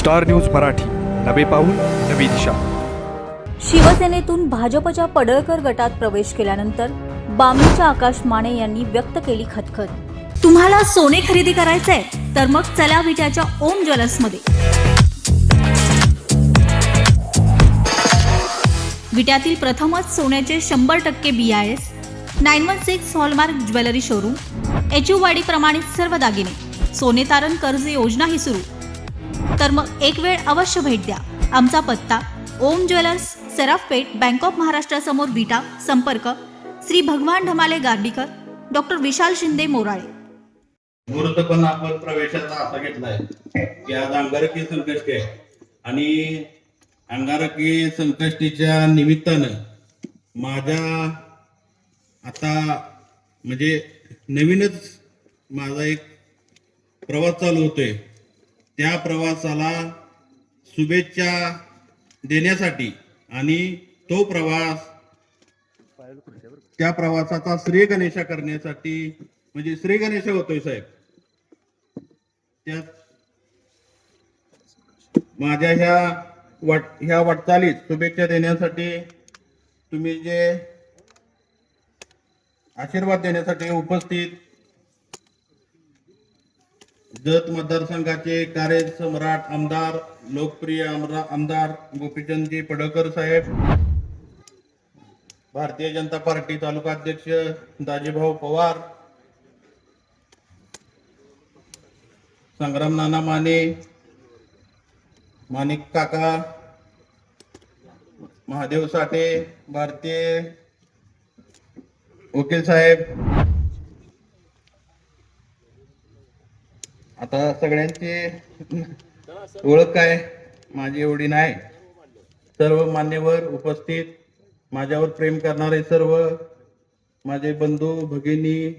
Star news Marathi, नवे पाऊल नवी दिशा. शिवसेनेतून भाजपच्या पडळकर गटात प्रवेश केल्यानंतर बामणीच्या आकाश माने यांनी व्यक्त केली खदखद. तुम्हाला सोने खरेदी करायचंय तर मग चला विट्याच्या ओम ज्वेलर्समध्ये. विट्यातील प्रथमच सोन्याचे 100% BIS 916 hallmark jewellery showroom, HUID प्रमाणित सर्व दागिने, सोने तारण कर्ज योजनाही सुरू. तर मग एक वेळ अवश्य भेट द्या. आमचा पत्ता ओम ज्वेलर्स, सराफपेठ, बँक ऑफ महाराष्ट्रासमोर विटा. संपर्क श्री भगवान ढमाले गार्डीकर, डॉक्टर विशाल शिंदे मोराळे. मुहूर्त पण आपण प्रवेशाचा असा घेतलाय की आज अंगारकी संकष्टी आहे आणि अंगारकी संकष्टीच्या निमित्तानं माझ्या आता म्हणजे नवीनच माझा एक प्रवास चालू होतोय. त्या प्रवासाला शुभेच्छा देण्यासाठी आणि तो प्रवास त्या प्रवासाचा श्री गणेशा करण्यासाठी म्हणजे श्री गणेशा होतोय साहेब. त्या माझ्या ह्या वाटचालीत शुभेच्छा देण्यासाठी तुम्ही जे आशीर्वाद देण्यासाठी उपस्थित जत मतदारसंघाचे कार्यसम्राट आमदार, लोकप्रिय आमदार गोपीचंदजी पडळकर साहेब, भारतीय जनता पार्टी तालुका अध्यक्ष दाजीभाऊ पवार, संग्राम नाना माने, माणिक काका, महादेव साठे, भारतीय वकील साहेब, आता सगळ्यांची ओळख काय माझी एवढी नाही. सर्व मान्यवर उपस्थित, माझ्यावर प्रेम करणारे सर्व माझे बंधू भगिनी,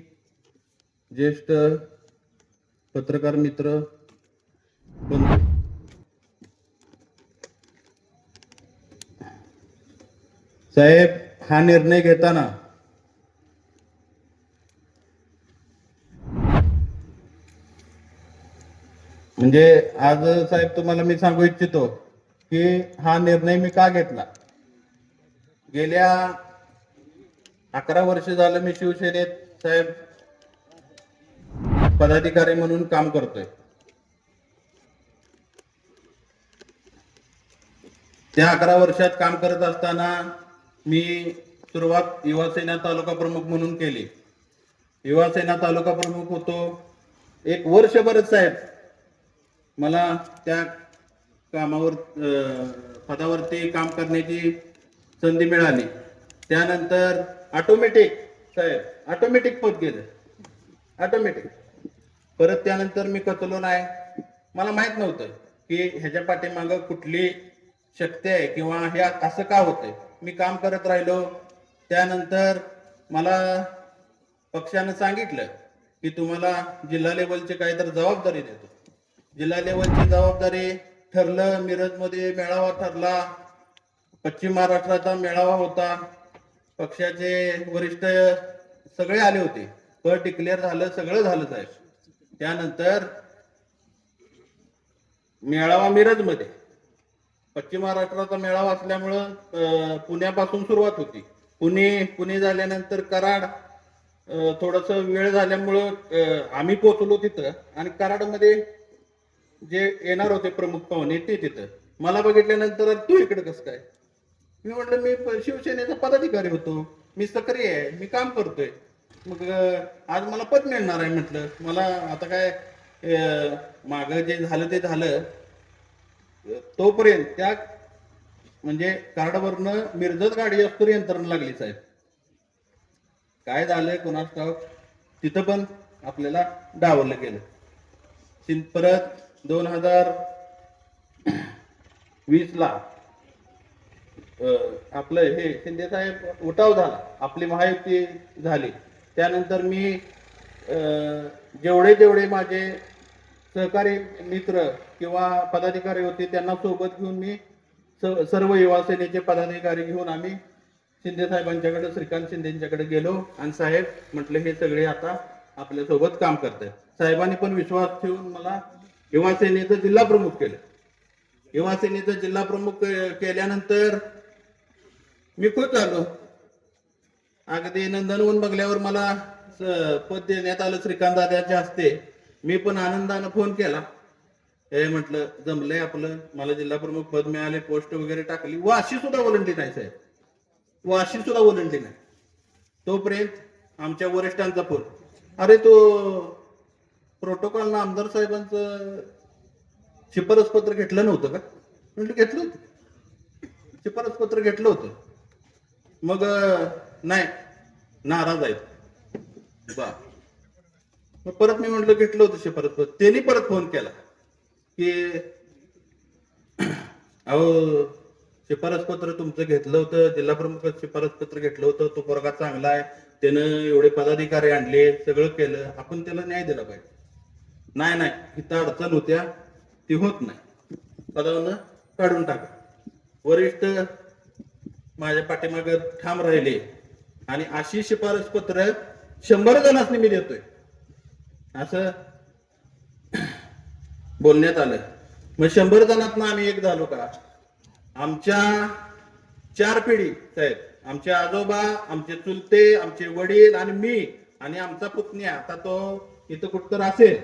ज्येष्ठ पत्रकार मित्र बंधू, साहेब हा निर्णय घेताना म्हणजे आज साहेब तुम्हाला मी सांगू इच्छितो की हा निर्णय मी का घेतला. गेल्या 11 वर्ष झालं मी शिवसेनेत साहेब पदाधिकारी म्हणून काम करतोय. त्या 11 वर्षात काम करत असताना मी सुरुवात युवासेना तालुका प्रमुख म्हणून केली. युवासेना तालुका प्रमुख होतो. एक वर्षभरच साहेब मला त्या कामावर पदावरती काम करण्याची संधी मिळाली. त्यानंतर ऑटोमॅटिक पद गेलं, ऑटोमॅटिक. परत त्यानंतर मी कचलो नाही. मला माहित नव्हतं की ह्याच्या पाठीमागं कुठली शक्ती आहे किंवा हे असं का होतंय. मी काम करत राहिलो. त्यानंतर मला पक्षानं सांगितलं की तुम्हाला जिल्हा लेवलची काहीतरी जबाबदारी देतो. जिल्हा लेवलची जबाबदारी ठरलं. मिरजमध्ये मेळावा ठरला, पश्चिम महाराष्ट्राचा मेळावा होता. पक्षाचे वरिष्ठ सगळे आले होते. पद डिक्लेअर झालं, सगळं झालं साहेब. त्यानंतर मेळावा मिरजमध्ये, पश्चिम महाराष्ट्राचा मेळावा असल्यामुळं पुण्यापासून सुरुवात होती. पुणे झाल्यानंतर कराड, थोडस वेळ झाल्यामुळं आम्ही पोहोचलो तिथं आणि कराडमध्ये जे येणार होते प्रमुख पाहुणे ते तिथं. मला बघितल्यानंतर तू इकडे कसं काय. मी म्हटलं मी शिवसेनेचा पदाधिकारी होतो, मी सक्रिय आहे, मी काम करतोय. मग आज मला पद मिळणार आहे. म्हटलं मला आता काय मागं जे झालं ते झालं. तोपर्यंत त्या म्हणजे कार्डवरनं मिरजत गाडी असतो यंत्रणा लागली साहेब. काय झालंय कोणास ठाऊक. तिथं पण आपल्याला डावललं गेलं. परत 2020 आपलं हे शिंदे साहेब उठाव झाला, आपली महायुती झाली. त्यानंतर मी जेवढे माझे सहकारी मित्र किंवा पदाधिकारी होते त्यांना सोबत घेऊन मी सर्व युवासेनेचे पदाधिकारी घेऊन आम्ही शिंदे साहेबांच्याकडे, श्रीकांत शिंदेंच्याकडे गेलो आणि साहेब म्हटलं हे सगळे आता आपल्यासोबत काम करतात. साहेबांनी पण विश्वास ठेवून मला युवासेनेचं जिल्हा प्रमुख केलं. युवा सेनेचा जिल्हा प्रमुख केल्यानंतर मी खुश झालो. अगदी नंदनवन बघल्यावर मला पद देण्यात आलं श्रीकांत दादाच्या हस्ते. मी पण आनंदानं फोन केला. हे म्हटलं जमलंय आपलं, मला जिल्हा प्रमुख पद मिळाले, पोस्ट वगैरे टाकली. वाशी सुद्धा ओलांडली नाही साहेब, वाशी सुद्धा ओलांडली नाही. तोपर्यंत आमच्या वरिष्ठांचा फोन, अरे तो प्रोटोकॉल आमदार साहेबांचं शिफारस पत्र घेतलं नव्हतं का? म्हटलं घेतलं होतं, शिफारस पत्र घेतलं होतं. मग नाही, नाराज आहेत बा. मग परत मी म्हटलं घेतलं होतं शिफारस पत्र. त्यांनी परत फोन केला की अहो शिफारस पत्र तुमचं घेतलं होतं, जिल्हा प्रमुख शिफारस पत्र घेतलं होतं, तो पोरगा चांगला आहे, त्यानं एवढे पदाधिकारी आणले, सगळं केलं, आपण त्याला न्याय दिला पाहिजे. नाही नाही, इथं अडचण होत्या, ती होत नाही, पदावरनं काढून टाका. वरिष्ठ माझ्या पाठीमागे ठाम राहिले आणि अशी शिफारस पत्र 100 जणांनी मी देतोय असं बोलण्यात आलं. मग 100 जणांना आम्ही एक झालो का? आमच्या 4 पिढी साहेब, आमचे आजोबा, आमचे चुलते, आमचे वडील आणि मी आणि आमचा पुतण्या, आता तो इथं कुठतर असेल,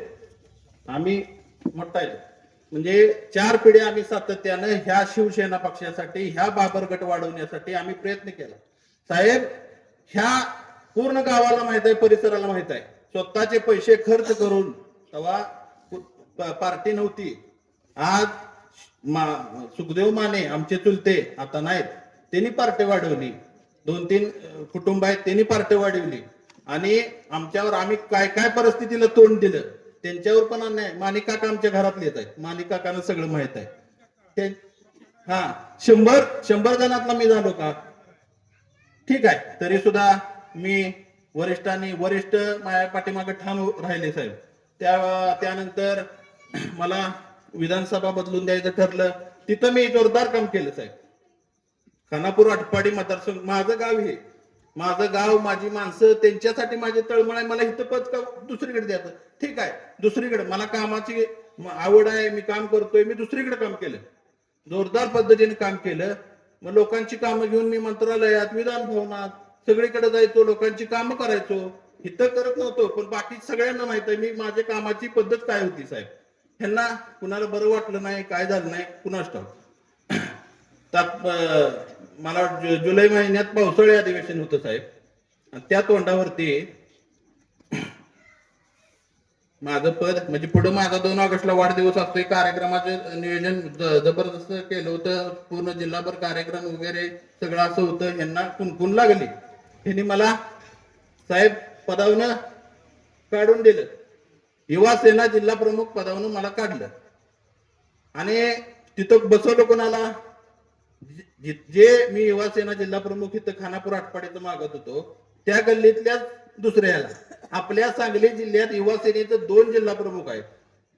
आम्ही मोठा आहे म्हणजे 4 पिढ्या आम्ही सातत्यानं ह्या शिवसेना पक्षासाठी, ह्या बाबर गट वाढवण्यासाठी आम्ही प्रयत्न केला साहेब. ह्या पूर्ण गावाला माहित आहे, परिसराला माहित आहे, स्वतःचे पैसे खर्च करून, तेव्हा पार्टी नव्हती. आज सुखदेव माने आमचे चुलते आता नाहीत, त्यांनी पार्टी वाढवली. 2-3 कुटुंब आहेत, त्यांनी पार्टी वाढवली आणि आमच्यावर आम्ही काय काय परिस्थितीला तोंड दिलं त्यांच्यावर पण अन्याय. माणिक काका आमच्या घरातले येत आहेत, माणिक काकांना सगळं माहित आहे. हा 100 जणांना मी झालो का? ठीक आहे, तरी सुद्धा मी वरिष्ठ माझ्या पाठीमागे ठाम राहिले साहेब. त्यानंतर मला विधानसभा बदलून द्यायचं ठरलं, तिथं मी जोरदार काम केलं साहेब. खानापूर आटपाडी मतदारसंघ माझं गाव, हे माझं गाव, माझी माणसं, त्यांच्यासाठी माझे तळमळ आहे. मला इथं पद का दुसरीकडे द्यायचं? ठीक आहे, दुसरीकडे मला कामाची आवड आहे, मी काम करतोय, मी दुसरीकडे काम केलं, जोरदार पद्धतीने काम केलं. मग लोकांची कामं घेऊन मी मंत्रालयात, विधान भवनात सगळीकडे जायचो, लोकांची कामं करायचो. इथं करत नव्हतो, पण बाकी सगळ्यांना माहित आहे मी माझ्या कामाची पद्धत काय होती साहेब. ह्यांना कुणाला बरं वाटलं नाही, काय झालं नाही कुणास ठाऊक. मला जुलै महिन्यात पावसाळी अधिवेशन होतं साहेब, आणि त्या तोंडावरती माझं पद, म्हणजे पुढे माझा 2 ऑगस्टला वाढदिवस असतोय, कार्यक्रमाचं नियोजन जबरदस्त केलं होतं, पूर्ण जिल्हाभर कार्यक्रम वगैरे सगळं असं होतं. यांना कुणकुण लागली, यांनी मला साहेब पदावनं काढून दिलं. युवा सेना जिल्हा प्रमुख पदावरून मला काढलं आणि तिथं बसवलं कोणाला? जे मी युवा सेना जिल्हा प्रमुख इथं खानापूर आटपाडीचं मागत होतो, त्या गल्लीतल्या दुसऱ्याला. आपल्या सांगली जिल्ह्यात युवा सेनेचं 2 जिल्हा प्रमुख आहेत,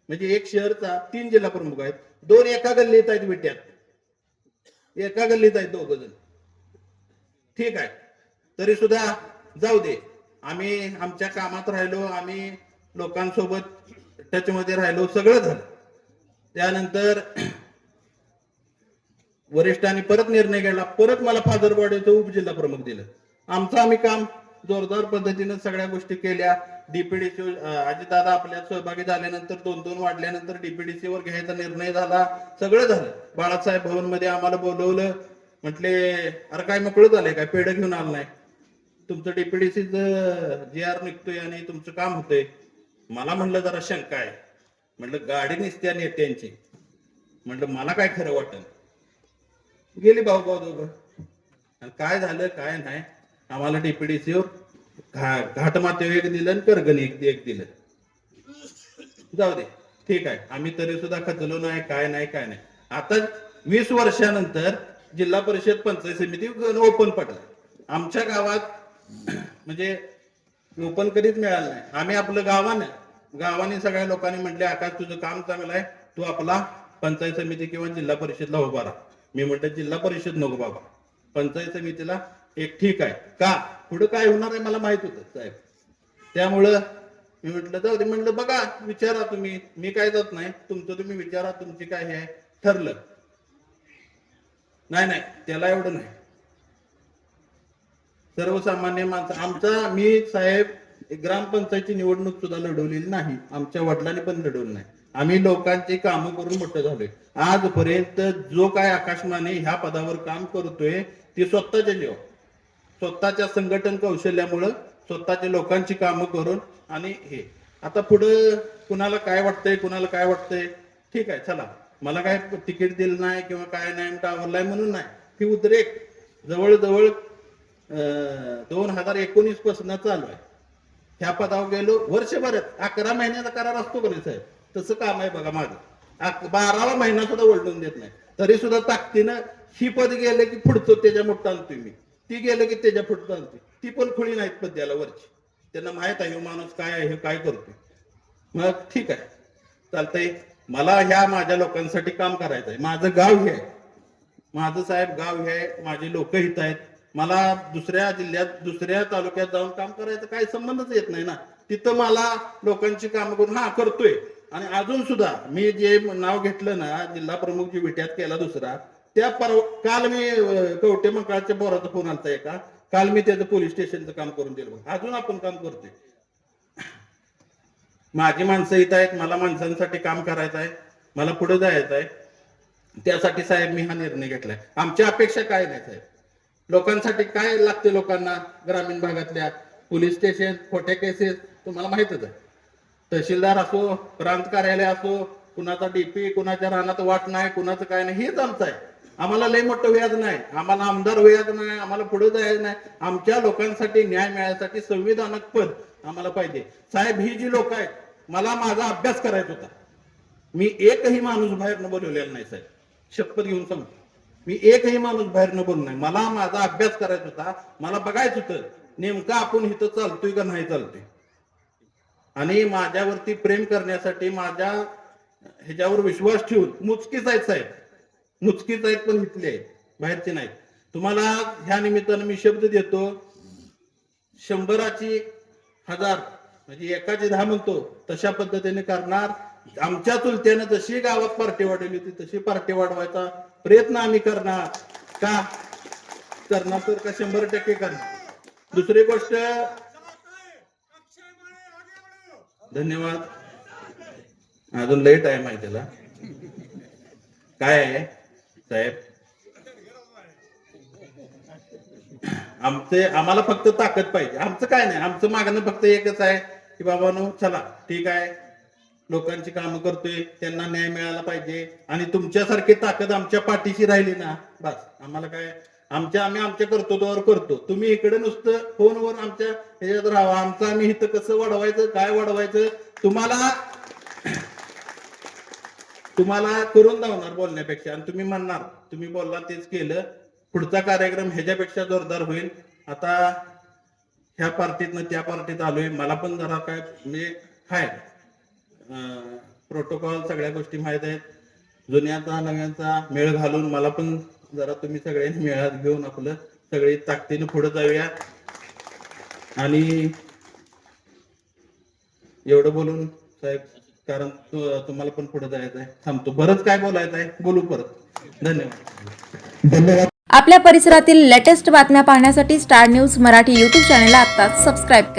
म्हणजे एक शहरचा 3 जिल्हा प्रमुख आहेत, 2 एका गल्लीत आहेत, विट्यात एका गल्लीत आहेत 2 जण. ठीक आहे, तरी सुद्धा जाऊ दे, आम्ही आमच्या कामात राहिलो, आम्ही लोकांसोबत टच मध्ये राहिलो, सगळं झालं. त्यानंतर वरिष्ठांनी परत निर्णय घेतला, परत मला फादरवाडीचं उपजिल्हा प्रमुख दिलं. आमचं आम्ही काम जोरदार पद्धतीनं सगळ्या गोष्टी केल्या. डीपीडीसी अजितदादा आपल्यात सहभागी झाल्यानंतर 2-2 वाढल्यानंतर डीपीडीसी वर घ्यायचा निर्णय झाला, सगळं झालं. बाळासाहेब भवन मध्ये आम्हाला बोलवलं, म्हटले अरे काय मोकळं झालंय, काय पेढं घेऊन आलं नाही, तुमचं डीपीडीसीच GR निघतोय आणि तुमचं काम होतंय. मला म्हटलं जरा शंका आहे, म्हटलं गाडी निसत्या नेत्यांची, म्हटलं मला काय खरं वाटलं. गेली भाऊ दोघं, आणि काय झालं काय नाही, आम्हाला डीपीडीसीवर घाटमाते एक दिलं आणि करगणी एक दिलं. जाऊ दे, ठीक आहे, आम्ही तरी सुद्धा खचलो नाही, काय नाही काय नाही. आता 20 वर्षानंतर जिल्हा परिषद पंचायत समिती ओपन पडला आमच्या गावात, म्हणजे ओपन कधीच मिळालं नाही. आम्ही आपलं गावाने सगळ्या लोकांनी म्हटले आकाश तुझं काम चांगलं आहे, तू आपला पंचायत समिती किंवा जिल्हा परिषदला उभा राहा. मी म्हटलं जिल्हा परिषद नको बाबा, पंचायत समितीला एक ठीक आहे. का पुढे काय होणार आहे मला माहित होतं साहेब, त्यामुळं मी म्हटलं जाऊ दे. म्हटलं बघा विचारा तुम्ही, मी काय जात नाही, तुमचं तुम्ही विचारा, तुमची काय हे ठरलं. नाही त्याला एवढं नाही. सर्वसामान्य माणसं मी साहेब ग्रामपंचायतची निवडणूक सुद्धा लढवलेली नाही, आमच्या वडिलांनी पण लढवली नाही. आम्ही लोकांची कामं करून मोठं झालोय. आजपर्यंत जो काय आकाशमाने ह्या पदावर काम करतोय ते स्वतःच्या जीवावर, स्वतःच्या संघटन कौशल्यामुळं, स्वतःच्या लोकांची कामं करून. आणि हे आता पुढं कुणाला काय वाटतंय ठीक आहे, चला मला काय तिकीट दिलं नाही किंवा काय नाही टावरलाय म्हणून नाही, ही उद्रेक जवळजवळ 2019 पासून चालू आहे. ह्या पदावर गेलो वर्षभरात 11 महिन्याचा करार असतो का साहेब, तसं काम आहे बघा माझं. 12वा महिना सुद्धा ओढून देत नाही, तरी सुद्धा ताकदीनं ही पद गेले की पुढचं त्याच्या मोठं आणतोय मी, ती गेलं की त्याच्या पुढचं आणतोय. ती पण खुळी नाहीत पद्याला वरची, त्यांना माहित आहे माणूस काय आहे, काय करतोय. मग ठीक आहे, चालतंय. मला ह्या माझ्या लोकांसाठी काम करायचं आहे. माझं गाव हे आहे, माझं साहेब गाव हे आहे, माझे लोक हित आहेत. मला दुसऱ्या जिल्ह्यात दुसऱ्या तालुक्यात जाऊन काम करायचं काही संबंधच येत नाही ना. तिथं मला लोकांची कामं करून करतोय. आणि अजून सुद्धा मी जे नाव घेतलं ना, जिल्हा प्रमुख जी विट्यात केला दुसरा, त्या काल मी कवटे मंकाळच्या बोराचा फोन आलता एका, काल मी त्याचं पोलीस स्टेशनचं काम करून दिलं. अजून आपण काम करतोय. माझी माणसं इथं आहेत, मला माणसांसाठी काम करायचं आहे, मला पुढे जायचं आहे. त्यासाठी साहेब मी हा निर्णय घेतलाय. आमच्या अपेक्षा काय नाही साहेब, लोकांसाठी काय लागते, लोकांना ग्रामीण भागातल्या पोलीस स्टेशन, खोटे केसेस तुम्हाला माहितच आहे. तहसीलदार असो, प्रांत कार्यालय असो, कुणाचा डीपी, कुणाच्या रानात वाट नाही, कुणाचं काय नाही, हेच आमचं आहे. आम्हाला लय मोठं व्याज नाही, आम्हाला आमदार व्याज नाही, आम्हाला पुढे जायचं नाही. आमच्या लोकांसाठी न्याय मिळायसाठी संविधानिक पद आम्हाला पाहिजे. साहेब ही जी लोक आहेत, मला माझा अभ्यास करायचा होता. मी एकही माणूस बाहेर न बोलवलेला नाही साहेब, शपथ घेऊन सांगतो. मी एकही माणूस बाहेर न बोलू नाही. मला माझा अभ्यास करायचा होता. मला बघायचं होतं नेमकं आपण इथं चालतोय का नाही चालतोय. आणि माझ्यावरती प्रेम करण्यासाठी, माझ्या ह्याच्यावर विश्वास ठेवून, मुचकीच आहेत साहेब, मुचकीच आहेत, पण इथले आहेत, बाहेरचे नाहीत. तुम्हाला ह्या निमित्तानं मी शब्द देतो, 100ची 1000 म्हणजे 1ची 10 म्हणतो तशा पद्धतीने करणार. आमच्या चुलत्यानं जशी गावात पार्टी वाढवली होती तशी पार्टी वाढवायचा प्रयत्न आम्ही करणार. का करणार तर का 100% करणार. दुसरी गोष्ट, धन्यवाद, अजून लई टाइम आहे त्याला. काय आहे साहेब, आम्हाला फक्त ताकद पाहिजे. आमचं काय नाही, आमचं मागणं फक्त एकच आहे की बाबांनो चला ठीक आहे, लोकांची कामं करतोय, त्यांना न्याय मिळाला पाहिजे. आणि तुमच्यासारखी ताकद आमच्या पाठीशी राहिली ना बस. आम्हाला काय, आम्ही आमच्या कर्तृत्वावर करतो. तुम्ही इकडे नुसतं फोनवर आमच्या ह्याच्यात राहा. आमचं आम्ही इथं कसं वाढवायचं, काय वाढवायचं, तुम्हाला करून दावणार बोलण्यापेक्षा. आणि तुम्ही म्हणणार तुम्ही बोलला तेच केलं, पुढचा कार्यक्रम ह्याच्यापेक्षा जोरदार होईल. आता ह्या पार्टीतनं त्या पार्टीत आलोय, मला पण जरा काय म्हणजे हाय प्रोटोकॉल सगळ्या गोष्टी माहित आहेत. जुन्याचा नव्यांचा मेळ घालून मला पण जरा तुम्ही सगळ्यांनी मेळात घेऊन आपलं सगळी ताकदीनं पुढे जाऊया. आणि एवढं बोलून साहेब, कारण तुम्हाला पण पुढे जायचं आहे, थांबतो. बरंच काय बोलायचं आहे, बोलू परत. धन्यवाद. आपल्या परिसरातील लेटेस्ट बातम्या पाहण्यासाठी स्टार न्यूज मराठी यूट्यूब चॅनलला आत्ताच सबस्क्राईब करा.